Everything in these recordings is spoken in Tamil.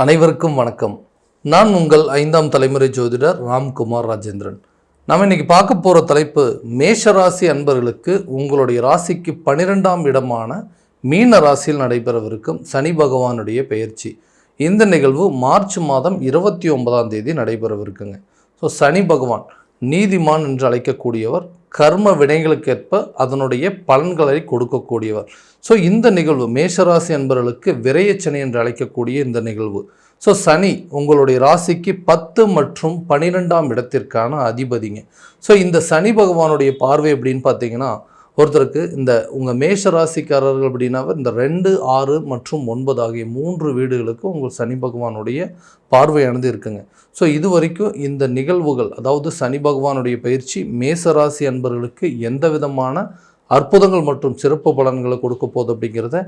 அனைவருக்கும் வணக்கம். நான் உங்கள் 5ஆம் தலைமுறை ஜோதிடர் ராம்குமார் ராஜேந்திரன். நாம் இன்னைக்கு பார்க்க போகிற தலைப்பு, மேஷ ராசி அன்பர்களுக்கு உங்களுடைய ராசிக்கு 12ஆம் இடமான மீன ராசியில் நடைபெறவிருக்கும் சனி பகவானுடைய பெயர்ச்சி. இந்த நிகழ்வு மார்ச் மாதம் 29ஆம் தேதி நடைபெறவிருக்குங்க. ஸோ சனி பகவான் நீதிமான் என்று அழைக்கக்கூடியவர், கர்ம வினைகளுக்கேற்ப அதனுடைய பலன்களை கொடுக்கக்கூடியவர். ஸோ இந்த நிகழ்வு மேஷராசி அன்பர்களுக்கு விரயச்சனி என்று அழைக்கக்கூடிய இந்த நிகழ்வு. ஸோ சனி உங்களுடைய ராசிக்கு 10 மற்றும் 12ஆம் இடத்திற்கான அதிபதிங்க. ஸோ இந்த சனி பகவானுடைய பார்வை எப்படின்னு பார்த்தீங்கன்னா, ஒருத்தருக்கு இந்த உங்கள் மேஷ ராசிக்காரர்கள் அப்படின்னாவே இந்த 2, 6 மற்றும் 9 ஆகிய 3 வீடுகளுக்கு உங்கள் சனி பகவானுடைய பார்வையானது இருக்குங்க. ஸோ இது வரைக்கும் இந்த நிகழ்வுகள், அதாவது சனி பகவானுடைய பயிற்சி மேஷ ராசி அன்பர்களுக்கு எந்த விதமான அற்புதங்கள் மற்றும் சிறப்பு பலன்களை கொடுக்க போகுது அப்படிங்கிறத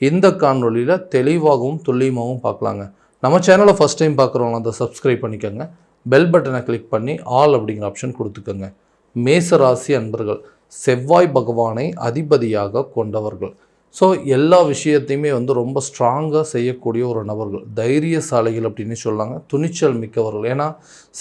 இந்த காணொலியில் தெளிவாகவும் துல்லியமாகவும் பார்க்கலாங்க. நம்ம சேனலை ஃபஸ்ட் டைம் பார்க்குறவங்க அதை சப்ஸ்கிரைப் பண்ணிக்கோங்க. பெல் பட்டனை கிளிக் பண்ணி ஆல் அப்படிங்கிற ஆப்ஷன் கொடுத்துக்கோங்க. மேஷ ராசி அன்பர்கள் செவ்வாய் பகவானை அதிபதியாக கொண்டவர்கள். ஸோ எல்லா விஷயத்தையுமே ரொம்ப ஸ்ட்ராங்காக செய்யக்கூடிய ஒரு நபர்கள், தைரியசாலிகள் அப்படின்னு சொல்லாங்க, துணிச்சல் மிக்கவர்கள். ஏன்னா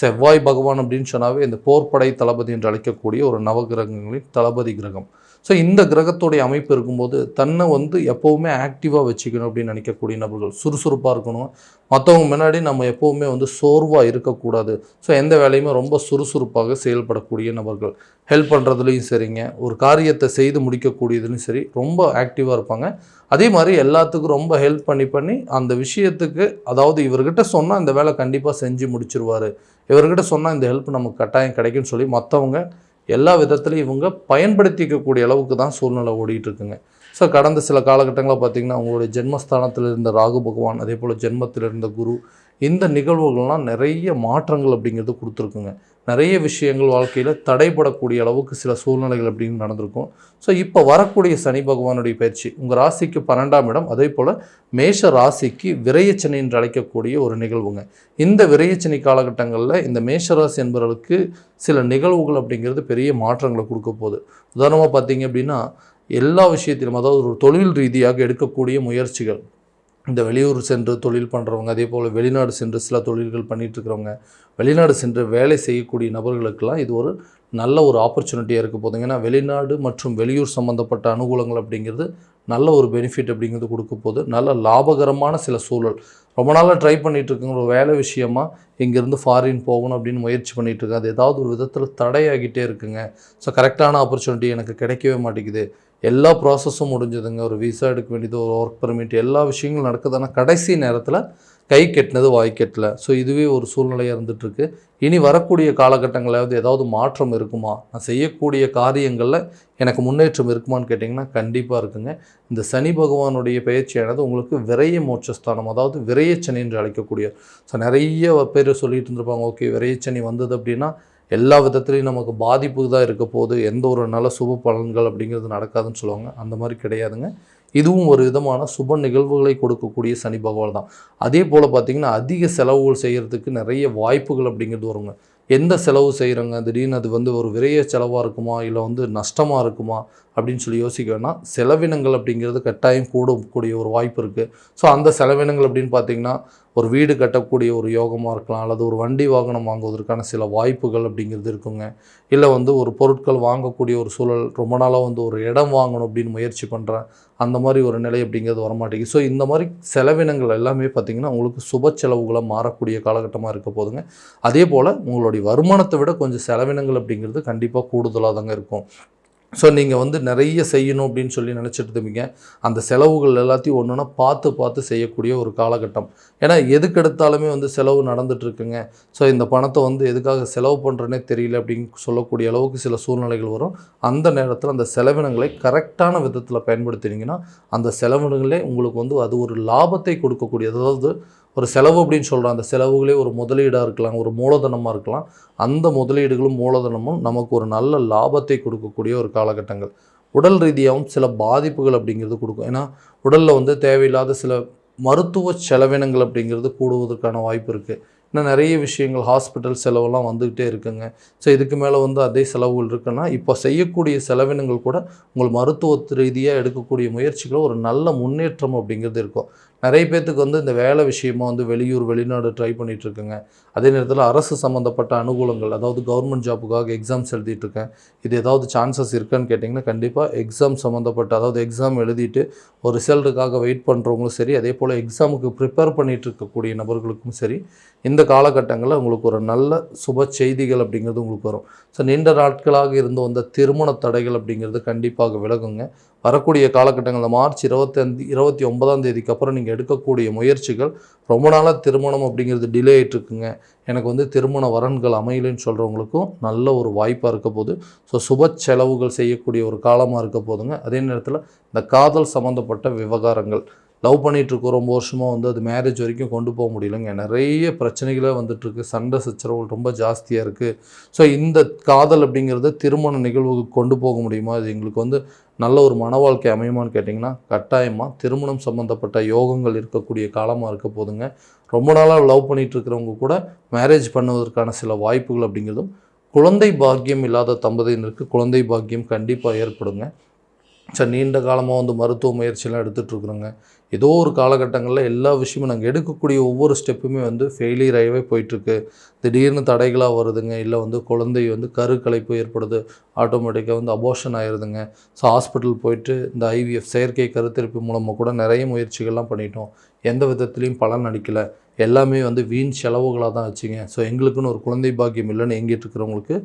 செவ்வாய் பகவான் அப்படின்னு சொன்னாவே இந்த போர்ப்படை தளபதி என்று அழைக்கக்கூடிய ஒரு நவகிரகங்களின் தளபதி கிரகம். ஸோ இந்த கிரகத்துடைய அமைப்பு இருக்கும்போது தன்னை எப்போவுமே ஆக்டிவாக வச்சுக்கணும் அப்படின்னு நினைக்கக்கூடிய நபர்கள், சுறுசுறுப்பாக இருக்கணும், மற்றவங்க முன்னாடி நம்ம எப்போவுமே சோர்வாக இருக்கக்கூடாது. ஸோ எந்த வேலையுமே ரொம்ப சுறுசுறுப்பாக செயல்படக்கூடிய நபர்கள், ஹெல்ப் பண்ணுறதுலையும் சரிங்க, ஒரு காரியத்தை செய்து முடிக்கக்கூடியதுலையும் சரி ரொம்ப ஆக்டிவாக இருப்பாங்க. அதே மாதிரி எல்லாத்துக்கும் ரொம்ப ஹெல்ப் பண்ணி அந்த விஷயத்துக்கு, அதாவது இவர்கிட்ட சொன்னால் இந்த வேலை கண்டிப்பாக செஞ்சு முடிச்சிருவார், இவர்கிட்ட சொன்னால் இந்த ஹெல்ப் நமக்கு கட்டாயம் கிடைக்குன்னு சொல்லி மற்றவங்க எல்லா விதத்துலையும் இவங்க பயன்படுத்திக்கக்கூடிய அளவுக்கு தான் சூழ்நிலை ஓடிட்டுருக்குங்க. ஸோ கடந்த சில காலகட்டங்களில் பார்த்திங்கன்னா அவங்களுடைய ஜென்மஸ்தானத்தில் இருந்த ராகு பகவான், அதே போல் ஜென்மத்தில் இருந்த குரு, இந்த நிகழ்வுகள்லாம் நிறைய மாற்றங்கள் அப்படிங்கிறது கொடுத்துருக்குங்க. நிறைய விஷயங்கள் வாழ்க்கையில் தடைப்படக்கூடிய அளவுக்கு சில சூழ்நிலைகள் அப்படின்னு நடந்திருக்கும். ஸோ இப்போ வரக்கூடிய சனி பகவானுடைய பயிற்சி உங்கள் ராசிக்கு 12ஆம் இடம், அதே போல் மேஷ ராசிக்கு விரயச்சனி என்று அழைக்கக்கூடிய ஒரு நிகழ்வுங்க. இந்த விரயச்சனி காலகட்டங்களில் இந்த மேஷராசி என்பவர்களுக்கு சில நிகழ்வுகள் அப்படிங்கிறது பெரிய மாற்றங்களை கொடுக்க போகுது. உதாரணமாக பார்த்தீங்க அப்படின்னா, எல்லா விஷயத்திலும், அதாவது ஒரு தொழில் ரீதியாக எடுக்கக்கூடிய முயற்சிகள், இந்த வெளியூர் சென்று தொழில் பண்ணுறவங்க, அதே போல் வெளிநாடு சென்று சில தொழில்கள் பண்ணிகிட்ருக்கிறவங்க, வெளிநாடு சென்று வேலை செய்யக்கூடிய நபர்களுக்கெல்லாம் இது ஒரு நல்ல ஒரு ஆப்பர்ச்சுனிட்டியாக இருக்க போதுங்க. ஏன்னா வெளிநாடு மற்றும் வெளியூர் சம்மந்தப்பட்ட அனுகூலங்கள் அப்படிங்கிறது நல்ல ஒரு பெனிஃபிட் அப்படிங்கிறது கொடுக்க போது, நல்ல லாபகரமான சில சூழல். ரொம்ப நாளாக ட்ரை பண்ணிகிட்ருக்குங்க, ஒரு வேலை விஷயமாக இங்கேருந்து ஃபாரின் போகணும் அப்படின்னு முயற்சி பண்ணிகிட்ருக்கேன், அது ஏதாவது ஒரு விதத்தில் தடையாகிட்டே இருக்குங்க. ஸோ கரெக்டான ஆப்பர்ச்சுனிட்டி எனக்கு கிடைக்கவே மாட்டேங்குது, எல்லா ப்ராசஸும் முடிஞ்சதுங்க, ஒரு விசா எடுக்க வேண்டியது, ஒரு ஒர்க் பெர்மிட், எல்லா விஷயங்களும் நடக்குதுன்னா கடைசி நேரத்தில் கை கெட்டினது வாய் கெட்டல. ஸோ இதுவே ஒரு சூழ்நிலையாக இருந்துகிட்ருக்கு. இனி வரக்கூடிய காலகட்டங்களாவது ஏதாவது மாற்றம் இருக்குமா, நான் செய்யக்கூடிய காரியங்களில் எனக்கு முன்னேற்றம் இருக்குமான்னு கேட்டிங்கன்னா கண்டிப்பாக இருக்குங்க. இந்த சனி பகவானுடைய பயிற்சியானது உங்களுக்கு விரைய மோட்சஸ்தானம், அதாவது விரயச்சனி என்று அழைக்கக்கூடிய. ஸோ நிறைய பேர் சொல்லிட்டு இருந்திருப்பாங்க, ஓகே விரயச்சனி வந்தது அப்படின்னா எல்லா விதத்துலையும் நமக்கு பாதிப்பு தான் இருக்க போது, எந்த ஒரு நல்ல சுப பலன்கள் அப்படிங்கிறது நடக்காதுன்னு சொல்லுவாங்க. அந்த மாதிரி கிடையாதுங்க. இதுவும் ஒரு விதமான சுப நிகழ்வுகளை கொடுக்கக்கூடிய சனி பகவான் தான். அதே போல் பார்த்திங்கன்னா அதிக செலவுகள் செய்கிறதுக்கு நிறைய வாய்ப்புகள் அப்படிங்கிறது வருங்க. எந்த செலவு செய்கிறோங்க, திடீர்னு அது ஒரு விரைய செலவாக இருக்குமா, இல்லை நஷ்டமாக இருக்குமா அப்படின்னு சொல்லி யோசிக்க வேணாம். செலவினங்கள் அப்படிங்கிறது கட்டாயம் கூடக்கூடிய ஒரு வாய்ப்பு இருக்குது. ஸோ அந்த செலவினங்கள் அப்படின்னு பார்த்திங்கன்னா ஒரு வீடு கட்டக்கூடிய ஒரு யோகமாக இருக்கலாம், அல்லது ஒரு வண்டி வாகனம் வாங்குவதற்கான சில வாய்ப்புகள் அப்படிங்கிறது இருக்குங்க. இல்லை ஒரு பொருட்கள் வாங்கக்கூடிய ஒரு சூழல், ரொம்ப நாளாக ஒரு இடம் வாங்கணும் அப்படின்னு முயற்சி பண்ணுறேன், அந்த மாதிரி ஒரு நிலை அப்படிங்கிறது வரமாட்டேங்குது. ஸோ இந்த மாதிரி செலவினங்கள் எல்லாமே பார்த்திங்கன்னா உங்களுக்கு சுப செலவுகளை மாறக்கூடிய காலகட்டமாக இருக்க போதுங்க. அதே போல் உங்களுடைய வருமானத்தை விட கொஞ்சம் செலவினங்கள் அப்படிங்கிறது கண்டிப்பாக கூடுதலாக தாங்க இருக்கும். ஸோ நீங்கள் நிறைய செய்யணும் அப்படின்னு சொல்லி நினச்சிட்டு இருப்பீங்க. அந்த செலவுகள் எல்லாத்தையும் ஒன்றுனா பார்த்து செய்யக்கூடிய ஒரு காலகட்டம். ஏன்னா எதுக்கெடுத்தாலுமே செலவு நடந்துகிட்ருக்குங்க. ஸோ இந்த பணத்தை எதுக்காக செலவு பண்ணுறேனே தெரியல அப்படின்னு சொல்லக்கூடிய அளவுக்கு சில சூழ்நிலைகள் வரும். அந்த நேரத்தில் அந்த செலவினங்களை கரெக்டான விதத்தில் பயன்படுத்தினீங்கன்னா அந்த செலவினங்களே உங்களுக்கு அது ஒரு லாபத்தை கொடுக்கக்கூடியது. அதாவது ஒரு செலவு அப்படின்னு சொல்கிறோம், அந்த செலவுகளே ஒரு முதலீடாக இருக்கலாம், ஒரு மூலதனமாக இருக்கலாம். அந்த முதலீடுகளும் மூலதனமும் நமக்கு ஒரு நல்ல லாபத்தை கொடுக்கக்கூடிய ஒரு காலகட்டங்கள். உடல் ரீதியாகவும் சில பாதிப்புகள் அப்படிங்கிறது கொடுக்கும். ஏன்னா உடலில் தேவையில்லாத சில மருத்துவ செலவினங்கள் அப்படிங்கிறது கூடுவதற்கான வாய்ப்பு இருக்குது. இன்னும் நிறைய விஷயங்கள், ஹாஸ்பிட்டல் செலவெல்லாம் வந்துக்கிட்டே இருக்குங்க. ஸோ இதுக்கு மேலே அதே செலவுகள் இருக்குன்னா இப்போ செய்யக்கூடிய செலவினங்கள் கூட உங்கள் மருத்துவ ரீதியாக எடுக்கக்கூடிய முயற்சிகளும் ஒரு நல்ல முன்னேற்றம் அப்படிங்கிறது இருக்கும். நிறைய பேர்த்துக்கு வந்து இந்த வேலை விஷயமா வந்து வெளியூர் வெளிநாடு ட்ரை பண்ணிகிட்ருக்குங்க. அதே நேரத்தில் அரசு சம்மந்தப்பட்ட அனுகூலங்கள், அதாவது கவர்மெண்ட் ஜாப்புக்காக எக்ஸாம்ஸ் எழுதிட்டுருக்கேன், இது ஏதாவது சான்சஸ் இருக்கான்னு கேட்டிங்கன்னா கண்டிப்பாக எக்ஸாம் சம்மந்தப்பட்ட, அதாவது எக்ஸாம் எழுதிட்டு ஒரு ரிசல்ட்டுக்காக வெயிட் பண்ணுறவங்களும் சரி, அதே போல் எக்ஸாமுக்கு ப்ரிப்பேர் பண்ணிகிட்டு இருக்கக்கூடிய நபர்களுக்கும் சரி, இந்த காலகட்டங்களில் உங்களுக்கு ஒரு நல்ல சுப செய்திகள் அப்படிங்கிறது உங்களுக்கு வரும். ஸோ நீண்ட நாட்களாக இருந்து வந்த திருமண தடைகள் அப்படிங்கிறது கண்டிப்பாக விலகுங்க. வரக்கூடிய காலகட்டங்களில் மார்ச் 29ஆம் தேதிக்கு அப்புறம் நீங்கள் எடுக்கக்கூடிய முயற்சிகள், ரொம்ப நாளாக திருமணம் அப்படிங்கிறது டிலே ஆகிட்டுருக்குங்க, எனக்கு வந்து திருமண வரன்கள் அமையலைன்னு சொல்கிறவங்களுக்கும் நல்ல ஒரு வாய்ப்பாக இருக்க போகுது. ஸோ சுப செலவுகள் செய்யக்கூடிய ஒரு காலமாக இருக்க போதுங்க. அதே நேரத்தில் இந்த காதல் சம்மந்தப்பட்ட விவகாரங்கள், லவ் பண்ணிகிட்ருக்கோம் ரொம்ப வருஷமாக வந்து அது மேரேஜ் வரைக்கும் கொண்டு போக முடியலைங்க, நிறைய பிரச்சனைகளே வந்துட்டுருக்கு, சண்டை சச்சரவுகள் ரொம்ப ஜாஸ்தியாக இருக்குது. ஸோ இந்த காதல் அப்படிங்கிறத திருமண நிகழ்வுக்கு கொண்டு போக முடியுமா, இது எங்களுக்கு வந்து நல்ல ஒரு மன வாழ்க்கை அமையுமான்னு கேட்டிங்கன்னா கட்டாயமாக திருமணம் சம்மந்தப்பட்ட யோகங்கள் இருக்கக்கூடிய காலமாக இருக்க போதுங்க. ரொம்ப நாளாக லவ் பண்ணிகிட்ருக்கிறவங்க கூட மேரேஜ் பண்ணுவதற்கான சில வாய்ப்புகள் அப்படிங்கிறதும், குழந்தை பாக்கியம் இல்லாத தம்பதியினருக்கு குழந்தை பாக்கியம் கண்டிப்பாக ஏற்படுங்க. சார் நீண்ட காலமாக வந்து மருத்துவ முயற்சியெல்லாம் எடுத்துகிட்ருக்குறோங்க, ஏதோ ஒரு காலகட்டங்களில் எல்லா விஷயமும் நாங்கள் எடுக்கக்கூடிய ஒவ்வொரு ஸ்டெப்புமே வந்து ஃபெயிலியர் ஆகவே போயிட்டுருக்கு, திடீர்னு தடைகளாக வருதுங்க, இல்லை வந்து குழந்தை வந்து கருக்கலைப்பு ஏற்படுது, ஆட்டோமேட்டிக்காக வந்து அபோர்ஷன் ஆயிடுதுங்க. ஸோ ஹாஸ்பிட்டல் போயிட்டு இந்த ஐவிஎஃப் செயற்கை கருத்தரிப்பு மூலமாக கூட நிறைய முயற்சிகள்லாம் பண்ணிட்டோம், எந்த விதத்துலேயும் பலன் அளிக்கலை, எல்லாமே வந்து வீண் செலவுகளாக தான் வச்சுங்க. ஸோ எங்களுக்குன்னு ஒரு குழந்தை பாக்கியம் இல்லைன்னு எங்கிட்டு இருக்கிறவங்களுக்கு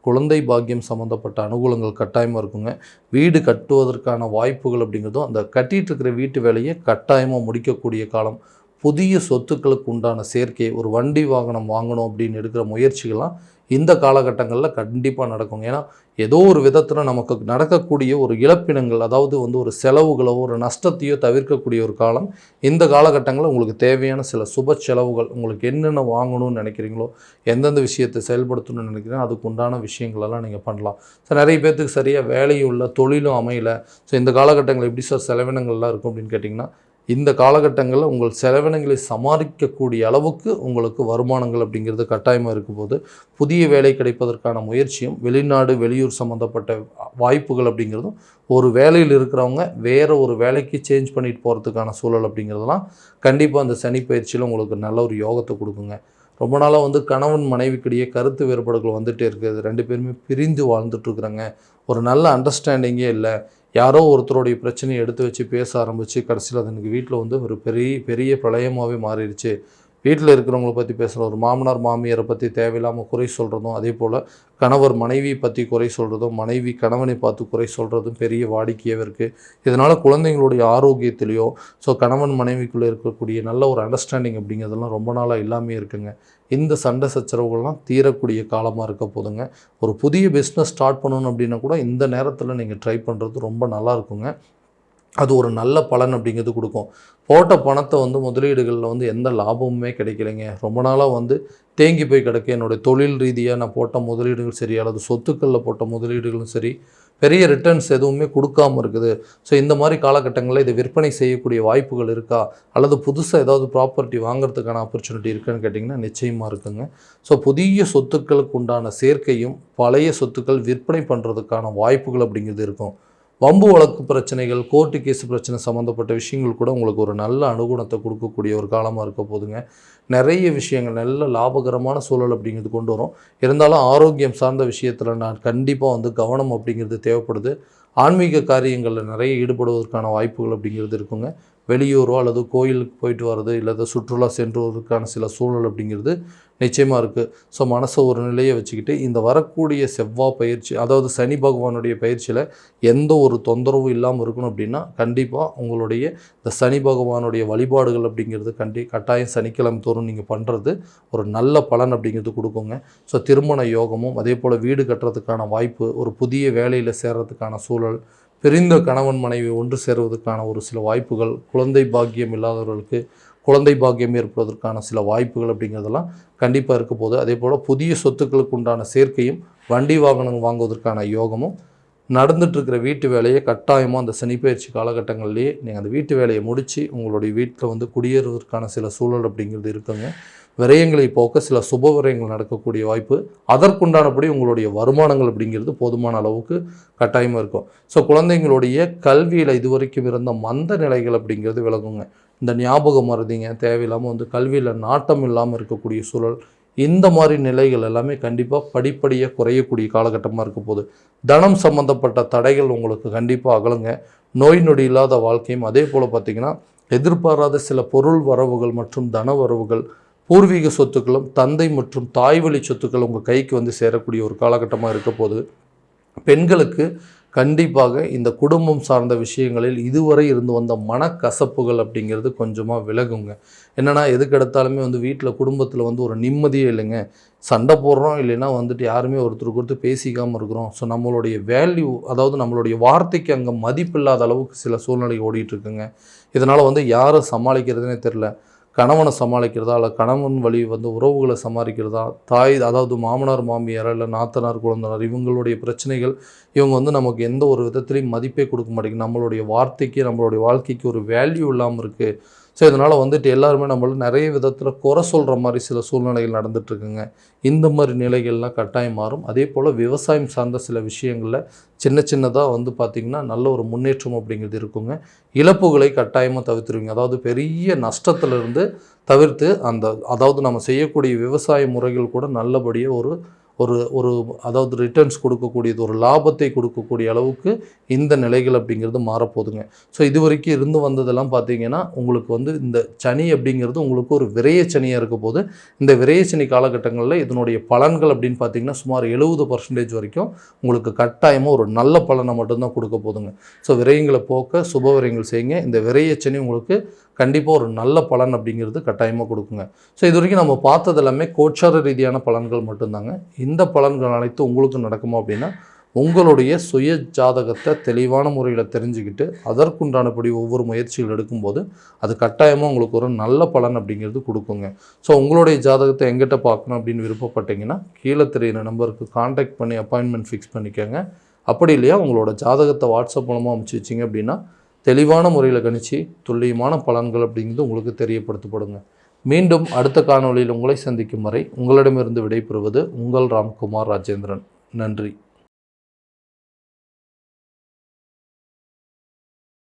குழந்தை பாக்கியம் சம்மந்தப்பட்ட அனுகூலங்கள் கட்டாயமாக இருக்குங்க. வீடு கட்டுவதற்கான வாய்ப்புகள் அப்படிங்கிறதும், அந்த கட்டிகிட்டு இருக்கிற வீட்டு வேலையை கட்டாயமாக முடிக்கக்கூடிய காலம், புதிய சொத்துக்களுக்கு உண்டான சேர்க்கை, ஒரு வண்டி வாகனம் வாங்கணும் அப்படின்னு எடுக்கிற முயற்சிகள்லாம் இந்த காலகட்டங்களில் கண்டிப்பாக நடக்குங்க. ஏன்னா ஏதோ ஒரு விதத்தில் நமக்கு நடக்கக்கூடிய ஒரு இழப்பினங்கள், அதாவது வந்து ஒரு செலவுகளோ ஒரு நஷ்டத்தையோ தவிர்க்கக்கூடிய ஒரு காலம் இந்த காலகட்டங்களில். உங்களுக்கு தேவையான சில சுப செலவுகள், உங்களுக்கு என்னென்ன வாங்கணும்னு நினைக்கிறீங்களோ, எந்தெந்த விஷயத்தை செயல்படுத்தணும்னு நினைக்கிறீங்களோ அதுக்கு உண்டான விஷயங்களெல்லாம் நீங்கள் பண்ணலாம். ஸோ நிறைய பேர்த்துக்கு சரியாக வேலையும் இல்லை, தொழிலும் அமையலை. ஸோ இந்த காலகட்டங்களில் எப்படி சார் செலவினங்கள்லாம் இருக்கும் அப்படின்னு கேட்டிங்கன்னா, இந்த காலகட்டங்களில் உங்கள் செலவினங்களை சமாளிக்கக்கூடிய அளவுக்கு உங்களுக்கு வருமானங்கள் அப்படிங்கிறது கட்டாயமாக இருக்கும்போது, புதிய வேலை கிடைப்பதற்கான முயற்சியும், வெளிநாடு வெளியூர் சம்மந்தப்பட்ட வாய்ப்புகள் அப்படிங்கிறதும், ஒரு வேலையில் இருக்கிறவங்க வேறு ஒரு வேலைக்கு சேஞ்ச் பண்ணிட்டு போகிறதுக்கான சூழல் அப்படிங்கிறதெல்லாம் கண்டிப்பாக அந்த சனி பயிற்சியில் உங்களுக்கு நல்ல ஒரு யோகத்தை கொடுக்குங்க. ரொம்ப நாளாக வந்து கணவன் மனைவிக்கிடையே கருத்து வேறுபாடுகள் வந்துகிட்டே இருக்குது, 2 பேருமே பிரிந்து வாழ்ந்துட்டுருக்குறாங்க, ஒரு நல்ல அண்டர்ஸ்டாண்டிங்கே இல்லை, யாரோ ஒருத்தருடைய பிரச்சனையை எடுத்து வச்சு பேச ஆரம்பித்து கடைசியில் அது எனக்கு வீட்டில் வந்து ஒரு பெரிய பெரிய பிரளயமாகவே மாறிடுச்சு. வீட்டில் இருக்கிறவங்கள பற்றி பேசுகிற ஒரு மாமனார் மாமியாரை பற்றி தேவையில்லாமல் குறை சொல்கிறதும், அதே போல் கணவர் மனைவியை பற்றி குறை சொல்கிறதும், மனைவி கணவனை பார்த்து குறை சொல்கிறதும் பெரிய வாடிக்கையாக இருக்குது. இதனால் குழந்தைங்களுடைய ஆரோக்கியத்திலையோ, ஸோ கணவன் மனைவிக்குள்ளே இருக்கக்கூடிய நல்ல ஒரு அண்டர்ஸ்டாண்டிங் அப்படிங்கிறதெல்லாம் ரொம்ப நாளாக இல்லாமே இருக்குங்க. இந்த சண்டை சச்சரவுகள்லாம் தீரக்கூடிய காலமாக இருக்க போதுங்க. ஒரு புதிய பிஸ்னஸ் ஸ்டார்ட் பண்ணணும் அப்படின்னா கூட இந்த நேரத்தில் நீங்கள் ட்ரை பண்ணுறது ரொம்ப நல்லா இருக்குங்க. அது ஒரு நல்ல பலன் அப்படிங்கிறது கொடுக்கும். போட்ட பணத்தை வந்து முதலீடுகளில் வந்து எந்த லாபமுமே கிடைக்கலைங்க, ரொம்ப நாளாக வந்து தேங்கி போய் கிடக்கு. என்னுடைய தொழில் ரீதியாக நான் போட்ட முதலீடுகள் சரி, அல்லது சொத்துக்களில் போட்ட முதலீடுகளும் சரி, பெரிய ரிட்டர்ன்ஸ் எதுவுமே கொடுக்காமல் இருக்குது. ஸோ இந்த மாதிரி காலகட்டங்களில் இதை விற்பனை செய்யக்கூடிய வாய்ப்புகள் இருக்கா, அல்லது புதுசாக ஏதாவது ப்ராப்பர்ட்டி வாங்குறதுக்கான ஆப்பர்ச்சுனிட்டி இருக்குன்னு கேட்டிங்கன்னா நிச்சயமாக இருக்குங்க. ஸோ புதிய சொத்துக்களுக்கு உண்டான சேர்க்கையும், பழைய சொத்துக்கள் விற்பனை பண்ணுறதுக்கான வாய்ப்புகள் அப்படிங்கிறது இருக்கும். வம்பு வழக்கு பிரச்சனைகள், கோர்ட்டு கேஸ் பிரச்சனை சம்மந்தப்பட்ட விஷயங்கள் கூட உங்களுக்கு ஒரு நல்ல அனுகூலத்தை கொடுக்கக்கூடிய ஒரு காலமாக இருக்க போதுங்க. நிறைய விஷயங்கள் நல்ல லாபகரமான சூழல் அப்படிங்கிறது கொண்டு வரும். இருந்தாலும் ஆரோக்கியம் சார்ந்த விஷயத்தில் நான் கண்டிப்பாக வந்து கவனம் அப்படிங்கிறது தேவைப்படுது. ஆன்மீக காரியங்களில் நிறைய ஈடுபடுவதற்கான வாய்ப்புகள் அப்படிங்கிறது இருக்குங்க. வெளியூரோ அல்லது கோயிலுக்கு போயிட்டு வர்றது, இல்லை சுற்றுலா சென்றுவதற்கான சில சூழல் அப்படிங்கிறது நிச்சயமாக இருக்குது. ஸோ மனசை ஒரு நிலையை வச்சுக்கிட்டு இந்த வரக்கூடிய செவ்வாய் பயிற்சி, அதாவது சனி பகவானுடைய பயிற்சியில் எந்த ஒரு தொந்தரவும் இல்லாமல் இருக்கணும் அப்படின்னா கண்டிப்பாக உங்களுடைய இந்த சனி பகவானுடைய வழிபாடுகள் அப்படிங்கிறது கட்டாயம் சனிக்கிழமை தோறும் நீங்கள் பண்ணுறது ஒரு நல்ல பலன் அப்படிங்கிறது கொடுக்குங்க. ஸோ திருமண யோகமும், அதே போல் வீடு கட்டுறதுக்கான வாய்ப்பு, ஒரு புதிய வேலையில் சேர்கிறதுக்கான சூழல், பிரிந்த கணவன் மனைவி ஒன்று சேருவதற்கான ஒரு சில வாய்ப்புகள், குழந்தை பாக்கியம் இல்லாதவர்களுக்கு குழந்தை பாக்கியம் ஏற்படுவதற்கான சில வாய்ப்புகள் அப்படிங்கிறதெல்லாம் கண்டிப்பாக இருக்க போது. அதே போல் புதிய சொத்துக்களுக்கு உண்டான சேர்க்கையும், வண்டி வாகனம் வாங்குவதற்கான யோகமும், நடந்துகிட்ருக்கிற வீட்டு வேலையை கட்டாயமாக அந்த சனிப்பயிற்சி காலகட்டங்கள்லேயே நீங்கள் அந்த வீட்டு வேலையை முடித்து உங்களுடைய வீட்டில் வந்து குடியேறுவதற்கான சில சூழல் அப்படிங்கிறது இருக்குங்க. விரயங்களை போக்க சில சுப விரயங்கள் நடக்கக்கூடிய வாய்ப்பு, அதற்குண்டானபடி உங்களுடைய வருமானங்கள் அப்படிங்கிறது போதுமான அளவுக்கு கட்டாயமாக இருக்கும். ஸோ குழந்தைங்களுடைய கல்வியில் இதுவரைக்கும் இருந்த மந்த நிலைகள் அப்படிங்கிறது விலகுங்க. இந்த ஞாபக மறதிங்க, தேவையில்லாமல் வந்து கல்வியில் நாட்டம் இல்லாமல் இருக்கக்கூடிய சூழல், இந்த மாதிரி நிலைகள் எல்லாமே கண்டிப்பாக படிப்படியாக குறையக்கூடிய காலகட்டமாக இருக்க போகுது. தனம் சம்மந்தப்பட்ட தடைகள் உங்களுக்கு கண்டிப்பாக அகலுங்க. நோய் நொடி இல்லாத வாழ்க்கையும் அதே போல் பார்த்திங்கன்னா எதிர்பாராத சில பொருள் வரவுகள் மற்றும் தன வரவுகள், பூர்வீக சொத்துக்களும் தந்தை மற்றும் தாய் வழி சொத்துக்கள் உங்கள் கைக்கு வந்து சேரக்கூடிய ஒரு காலகட்டமாக இருக்க போது. பெண்களுக்கு கண்டிப்பாக இந்த குடும்பம் சார்ந்த விஷயங்களில் இதுவரை இருந்து வந்த மனக்கசப்புகள் அப்படிங்கிறது கொஞ்சமாக விலகுங்க. என்னென்னா எதுக்கெடுத்தாலுமே வந்து வீட்டில் குடும்பத்தில் வந்து ஒரு நிம்மதியே இல்லைங்க. சண்டை போடுறோம், இல்லைன்னா வந்துட்டு யாருமே ஒருத்தருக்கு ஒருத்தர் பேசிக்காமல் இருக்கிறோம். ஸோ நம்மளுடைய வேல்யூ, அதாவது நம்மளுடைய வார்த்தைக்கு அங்கே மதிப்பில்லாத அளவுக்கு சில சூழ்நிலை ஓடிட்டுருக்குங்க. இதனால் வந்து யாரை சமாளிக்கிறதுனே தெரில. கணவனை சமாளிக்கிறதா, இல்லை கணவன் வழி வந்து உறவுகளை சமாளிக்கிறதா, தாய் அதாவது மாமனார் மாமியார் இல்லை நாத்தனார் குழந்தனார் இவங்களுடைய பிரச்சனைகள், இவங்க வந்து நமக்கு எந்த ஒரு விதத்துலையும் மதிப்பே கொடுக்க மாட்டேங்குது. நம்மளுடைய வார்த்தைக்கு நம்மளுடைய வாழ்க்கைக்கு ஒரு வேல்யூ இல்லாமல் இருக்குது. ஸோ இதனால் வந்துட்டு எல்லாருமே நம்மள நிறைய விதத்தில் குறை சொல்கிற மாதிரி சில சூழ்நிலைகள் நடந்துகிட்ருக்குங்க. இந்த மாதிரி நிலைகள்லாம் கட்டாயம் மாறும். அதே போல் விவசாயம் சார்ந்த சில விஷயங்களில் சின்னதாக வந்து பார்த்திங்கன்னா நல்ல ஒரு முன்னேற்றம் அப்படிங்கிறது இருக்குங்க. இழப்புகளை கட்டாயமாக தவிர்த்துருவீங்க. அதாவது பெரிய நஷ்டத்திலிருந்து தவிர்த்து அதாவது நம்ம செய்யக்கூடிய விவசாய முறைகள் கூட நல்லபடியாக ஒரு ஒரு ஒரு அதாவது ரிட்டர்ன்ஸ் கொடுக்கக்கூடியது, ஒரு லாபத்தை கொடுக்கக்கூடிய அளவுக்கு இந்த நிலைகள் அப்படிங்கிறது மாறப்போகுதுங்க. ஸோ இது வரைக்கும் இருந்து வந்ததெல்லாம் பார்த்தீங்கன்னா உங்களுக்கு வந்து இந்த சனி அப்படிங்கிறது உங்களுக்கு ஒரு விரைய சனியாக இருக்க போது. இந்த விரைய சனி காலகட்டங்களில் இதனுடைய பலன்கள் அப்படின்னு பார்த்தீங்கன்னா சுமார் 70% வரைக்கும் உங்களுக்கு கட்டாயமாக ஒரு நல்ல பலனை மட்டும்தான் கொடுக்க போதுங்க. ஸோ விரயங்களை போக்க சுப விரயங்கள் செய்யுங்க. இந்த விரைய சனி உங்களுக்கு கண்டிப்பாக ஒரு நல்ல பலன் அப்படிங்கிறது கட்டாயமாக கொடுக்குங்க. ஸோ இது வரைக்கும் நம்ம பார்த்தது எல்லாமே கோச்சார ரீதியான பலன்கள் மட்டும்தாங்க. இந்த பலன்கள் அனைத்து உங்களுக்கு நடக்குமா அப்படின்னா உங்களுடைய சுய ஜாதகத்தை தெளிவான முறையில் தெரிஞ்சுக்கிட்டு அதற்குண்டானபடி ஒவ்வொரு முயற்சிகள் எடுக்கும்போது அது கட்டாயமாக உங்களுக்கு ஒரு நல்ல பலன் அப்படிங்கிறது கொடுக்குங்க. ஸோ உங்களுடைய ஜாதகத்தை எங்கிட்ட பார்க்கணும் அப்படின்னு விருப்பப்பட்டீங்கன்னா கீழே தெரியிற நம்பருக்கு கான்டாக்ட் பண்ணி அப்பாயின்மெண்ட் ஃபிக்ஸ் பண்ணிக்கோங்க. அப்படி இல்லையா உங்களோட ஜாதகத்தை வாட்ஸ்அப் மூலமாக அனுப்பிச்சி வச்சிங்க அப்படின்னா தெளிவான முறையில் கணிச்சு துல்லியமான பலன்கள் அப்படிங்கிறது உங்களுக்கு தெரியப்படுத்தப்படுங்க. மீண்டும் அடுத்த காணொளியில் உங்களை சந்திக்கும் வரை உங்களிடமிருந்து விடைபெறுவது உங்கள் ராம்குமார் ராஜேந்திரன். நன்றி.